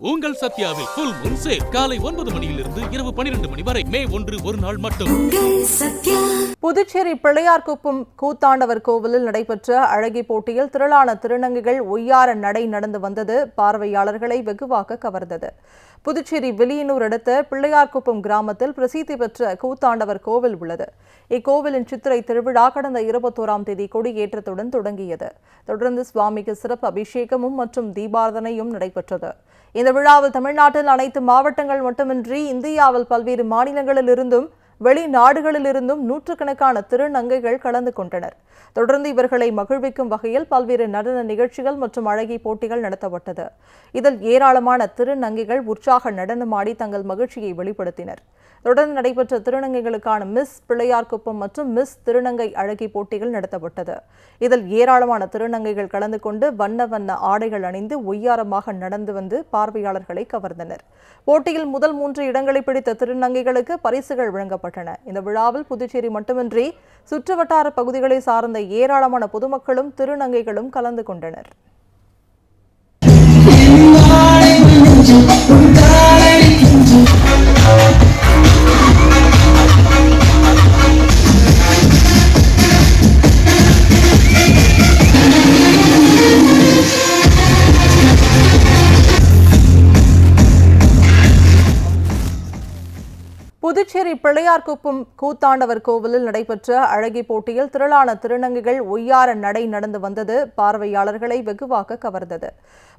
உங்கள் சத்யாவில் full Moon sale காலை 9 மணியிலிருந்து இரவு 12 மணி வரை மே 1 ஒரு நாள் மட்டும். புதுச்சேரி பிள்ளையார்குப்பம் கூத்தாண்டவர் கோவிலில் நடைபெற்ற அழகி போட்டியில் திரளான திருநங்கைகள் ஒய்யார நடை நடந்து வந்தது பார்வையாளர்களை வெகுவாக கவர்ந்தது. புதுச்சேரி வில்லியனூர் அடுத்த பிள்ளையார்குப்பம் கிராமத்தில் பிரசித்தி பெற்ற கூத்தாண்டவர் கோவில் உள்ளது. இக்கோவிலின் சித்திரை திருவிழா கடந்த 21ஆம் தேதி கொடியேற்றத்துடன் தொடங்கியது. தொடர்ந்து சுவாமிக்கு சிறப்பு அபிஷேகமும் மற்றும் தீபாராதனையும் நடைபெற்றது. இந்த விழாவில் தமிழ்நாட்டில் அனைத்து மாவட்டங்கள் மட்டுமின்றி இந்தியாவில் பல்வேறு மாநிலங்களிலிருந்தும் வெளிநாடுகளிலிருந்தும் நூற்றுக்கணக்கான திருநங்கைகள் கலந்து கொண்டனர். தொடர்ந்து இவர்களை மகிழ்விக்கும் வகையில் பல்வேறு நடன நிகழ்ச்சிகள் மற்றும் அழகி போட்டிகள் நடத்தப்பட்டது. இதில் ஏராளமான திருநங்கைகள் உற்சாக நடனமாடி தங்கள் மகிழ்ச்சியை வெளிப்படுத்தினர். தொடர்ந்து நடைபெற்ற திருநங்கைகளுக்கான மிஸ் பிள்ளையார்குப்பம் மற்றும் மிஸ் திருநங்கை அழகி போட்டிகள் நடத்தப்பட்டது. இதில் ஏராளமான திருநங்கைகள் கலந்து கொண்டு வண்ண வண்ண ஆடைகள் அணிந்து ஒய்யாரமாக நடந்து வந்து பார்வையாளர்களை கவர்ந்தனர். போட்டியில் முதல் 3 இடங்களை பிடித்த திருநங்கைகளுக்கு பரிசுகள் வழங்கப்பட்டன. இந்த விழாவில் புதுச்சேரி மட்டுமின்றி சுற்றுவட்டார பகுதிகளை சார்ந்த ஏராளமான பொதுமக்களும் திருநங்கைகளும் கலந்து கொண்டனர். புதுச்சேரி பிள்ளையார்குப்பம் கூத்தாண்டவர் கோவிலில் நடைபெற்ற அழகி போட்டியில் திரளான திருநங்கைகள் ஒய்யார நடை நடந்து வந்தது பார்வையாளர்களை வெகுவாக கவர்ந்தது.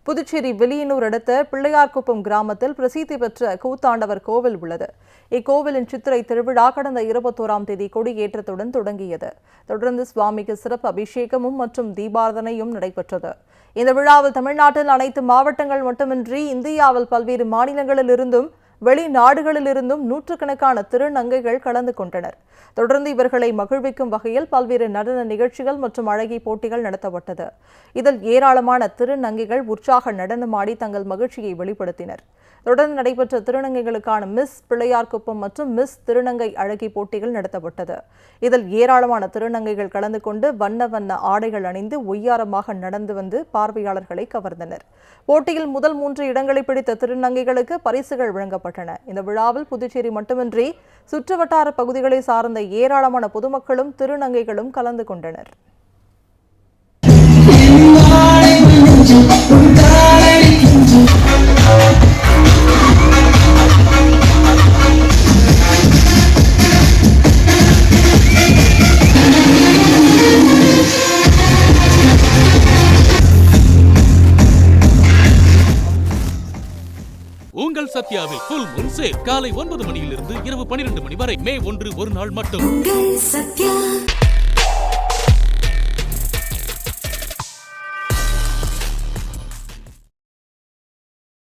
புதுச்சேரி வில்லியனூர் அடுத்த பிள்ளையார்குப்பம் கிராமத்தில் பிரசித்தி பெற்ற கூத்தாண்டவர் கோவில் உள்ளது. இக்கோவிலின் சித்திரை திருவிழா கடந்த 21ஆம் தேதி கொடியேற்றத்துடன் தொடங்கியது. தொடர்ந்து சுவாமிக்கு சிறப்பு அபிஷேகமும் மற்றும் தீபாராதனையும் நடைபெற்றது. இந்த விழாவில் தமிழ்நாட்டில் அனைத்து மாவட்டங்கள் மட்டுமின்றி இந்தியாவில் பல்வேறு மாநிலங்களிலிருந்தும் வெளிநாடுகளிலிருந்தும் நூற்றுக்கணக்கான திருநங்கைகள் கலந்து கொண்டனர். தொடர்ந்து இவர்களை மகிழ்விக்கும் வகையில் பல்வேறு நடன நிகழ்ச்சிகள் மற்றும் அழகி போட்டிகள் நடத்தப்பட்டது. இதில் ஏராளமான திருநங்கைகள் உற்சாக நடனமாடி தங்கள் மகிழ்ச்சியை வெளிப்படுத்தினர். தொடர்ந்து நடைபெற்ற திருநங்கைகளுக்கான மிஸ் பிள்ளையார்குப்பம் மற்றும் மிஸ் திருநங்கை அழகி போட்டிகள் நடத்தப்பட்டது. இதில் ஏராளமான திருநங்கைகள் கலந்து கொண்டு வண்ண வண்ண ஆடைகள் அணிந்து ஒய்யாரமாக நடந்து வந்து பார்வையாளர்களை கவர்ந்தனர். போட்டியில் முதல் 3 இடங்களை பிடித்த திருநங்கைகளுக்கு பரிசுகள் வழங்கப்பட்டன. இந்த விழாவில் புதுச்சேரி மட்டுமின்றி சுற்றுவட்டார பகுதிகளை சார்ந்த ஏராளமான பொதுமக்களும் திருநங்கைகளும் கலந்து கொண்டனர். உங்கள் சத்யாவில் ஃபுல் மூன் சேல் காலை 9 மணியிலிருந்து இரவு 12 மணி வரை மே 1 ஒரு நாள் மட்டும்.